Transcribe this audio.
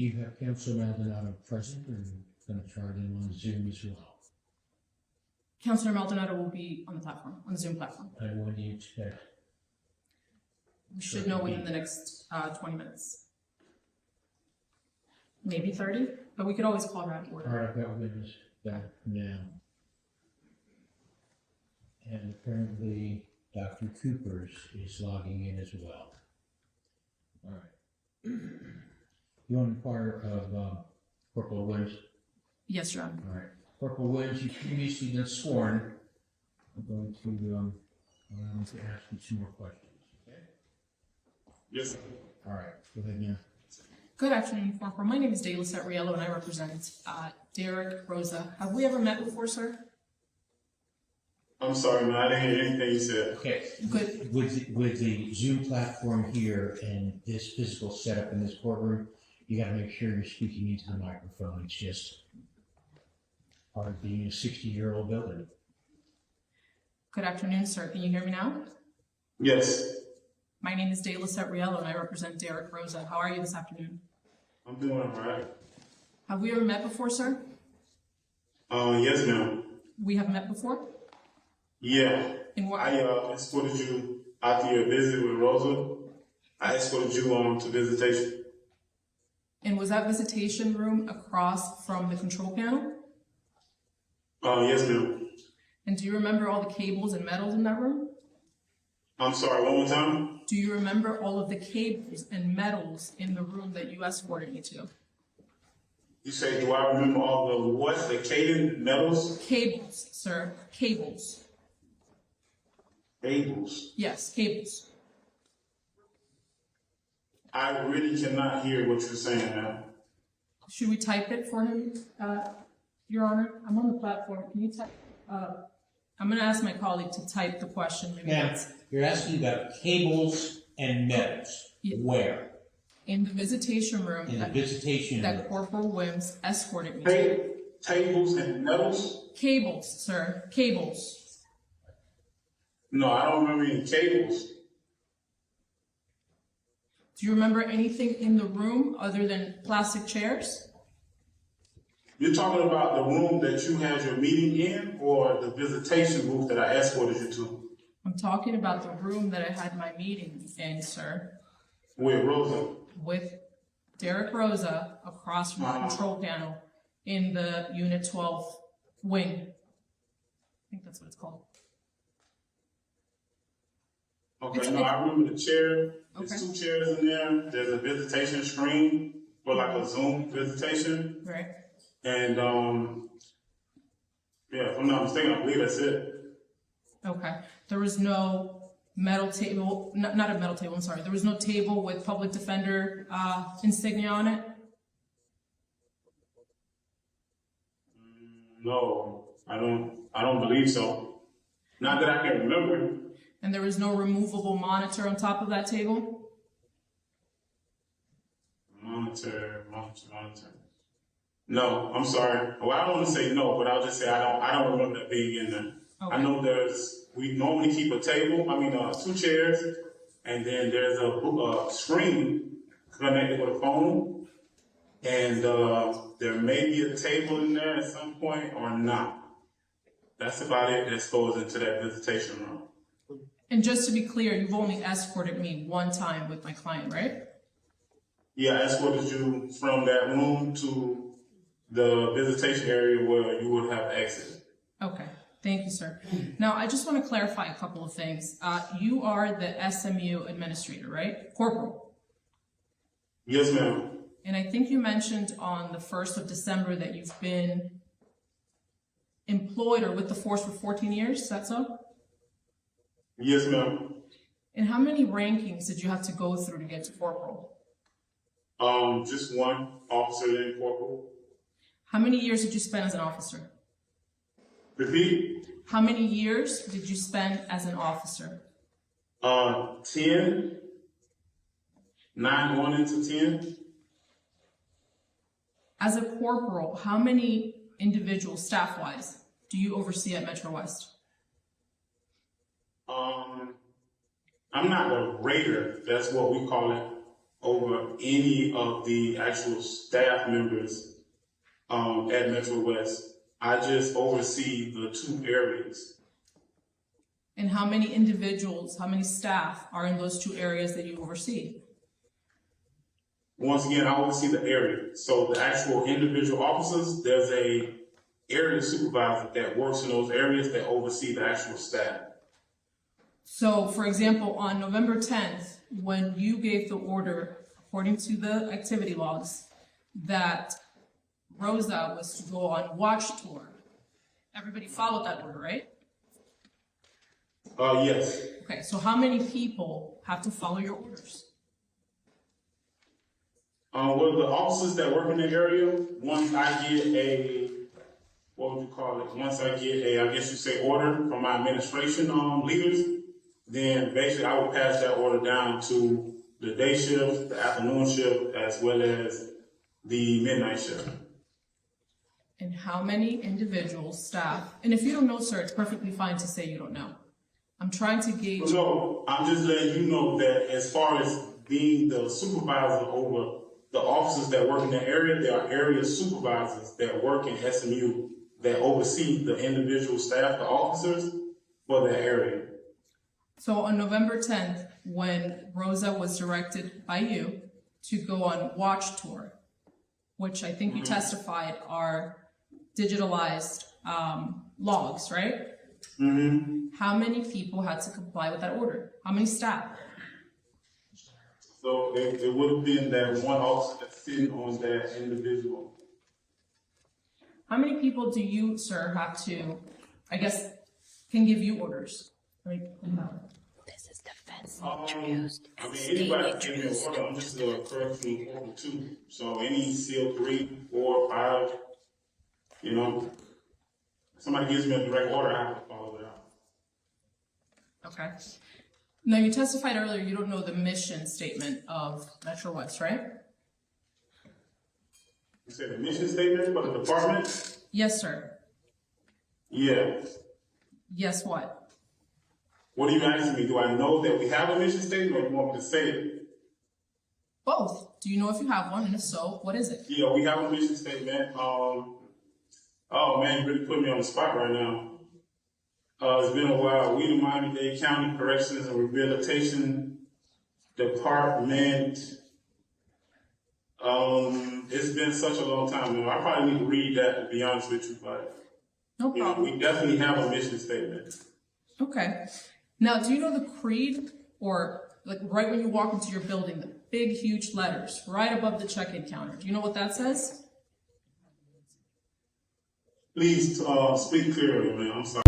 Do you have Councilor Maldonado present, or going to try them on Zoom as well? Councilor Maldonado will be on the platform, on the Zoom platform. And when do you expect? We should know within the next 20 minutes. Maybe 30, but we could always call her out of order. All right, I've got witness back now. And apparently Dr. Coopers is logging in as well. All right. You want to inquire of Corporal Williams? Yes, Your Honor. All right. Corporal Williams, you've previously been sworn. I'm going to allow me to ask you some more questions. Okay? Yes, sir. All right. Go ahead now. Good afternoon, Corporal. My name is Dalis Riello, and I represent Derek Rosa. Have we ever met before, sir? I'm sorry, man. I didn't hear anything you said. Okay. Good. With the Zoom platform here and this physical setup in this courtroom, you got to make sure you're speaking into the microphone. It's just part of being a 60-year-old building. Good afternoon, sir. Can you hear me now? Yes. My name is Dalis Riello, and I represent Derek Rosa. How are you this afternoon? I'm doing all right. Have we ever met before, sir? Yes, ma'am. We have met before? Yeah. In what? I escorted you after your visit with Rosa. I escorted you to visitation. And was that visitation room across from the control panel? Yes, ma'am. And do you remember all the cables and metals in that room? I'm sorry, one more time? Do you remember all of the cables and metals in the room that you escorted me to? You say, do I remember all the what? The cable metals? Cables, sir. Cables. Cables. Yes, cables. I really cannot hear what you're saying now. Should we type it for him, Your Honor? I'm on the platform. Can you type? I'm going to ask my colleague to type the question. Now, you're asking about cables and metals. Yeah. Where? In the visitation room. In the visitation room. That Corporal Wims escorted me to. Tables and metals? Cables, sir. Cables. No, I don't remember any cables. Do you remember anything in the room other than plastic chairs? You're talking about the room that you had your meeting in, or the visitation booth that I escorted you to? I'm talking about the room that I had my meeting in, sir. With Rosa? With Derek Rosa across from the control panel in the Unit 12 wing. I think that's what it's called. Okay, no, I remember the chair. There's two chairs in there. There's a visitation screen for like a Zoom visitation. Right. And yeah, if I'm not mistaken, I believe that's it. Okay. There was no metal table, not a metal table, I'm sorry. There was no table with public defender insignia on it? No, I don't believe so. Not that I can remember. And there was no removable monitor on top of that table? Monitor. No, I'm sorry. Well, I don't want to say no, but I'll just say I don't remember that being in there. Okay. I know we normally keep a table, two chairs, and then there's a screen connected with a phone, and there may be a table in there at some point or not. That's about it that goes into that visitation room. And just to be clear, you've only escorted me one time with my client, right? Yeah, I escorted you from that room to the visitation area where you would have exited. Okay, thank you, sir. Now, I just want to clarify a couple of things. You are the SMU administrator, right? Corporal. Yes, ma'am. And I think you mentioned on the 1st of December that you've been employed or with the force for 14 years, is that so? Yes, ma'am. And how many rankings did you have to go through to get to corporal? Just one, officer then corporal. How many years did you spend as an officer? Repeat. How many years did you spend as an officer? 10. 9 going into 10. As a corporal, how many individuals, staff-wise, do you oversee at Metro West? I'm not a raider. That's what we call it. over any of the actual staff members at Metro West. I just oversee the 2 areas. And how many individuals, how many staff are in those 2 areas that you oversee? Once again, I oversee the area. So the actual individual officers, there's a area supervisor that works in those areas that oversee the actual staff. So, for example, on November 10th, when you gave the order, according to the activity logs, that Rosa was to go on watch tour, everybody followed that order, right? Yes. Okay, so how many people have to follow your orders? Well, the officers that work in the area, once I get a, what would you call it? Once I get a, I guess you say, order from my administration leaders, then basically I will pass that order down to the day shift, the afternoon shift, as well as the midnight shift. And how many individuals, staff, and if you don't know, sir, it's perfectly fine to say you don't know. I'm trying to gauge. No, I'm just letting you know that as far as being the supervisor over the officers that work in the area, there are area supervisors that work in SMU that oversee the individual staff, the officers for that area. So on November 10th, when Rosa was directed by you to go on watch tour, which I think you testified are digitalized logs, right? Mm-hmm. How many people had to comply with that order? How many staff? So it would have been that one officer that's sitting on that individual. How many people do you, sir, have to, I guess, can give you orders? This is defense introduced. I mean, anybody can give me an order. I'm just a correctional order 2. So any seal 3, 4, 5, you know, somebody gives me a direct order, I have to follow it out. Okay. Now, you testified earlier you don't know the mission statement of Metro West, right? You said the mission statement for the department? Yes, sir. Yeah. Yes, what? What are you asking me? Do I know that we have a mission statement, or do you want me to say it? Both. Do you know if you have one, and if so, what is it? Yeah, we have a mission statement. Oh man, you really put me on the spot right now. It's been a while. We, the Miami-Dade County Corrections and Rehabilitation Department. It's been such a long time. You know, I probably need to read that, to be honest with you, but No you know, problem. we definitely have a mission statement. Okay. Now, do you know the creed, or like right when you walk into your building, the big, huge letters right above the check-in counter? Do you know what that says? Please speak clearly, man. I'm sorry.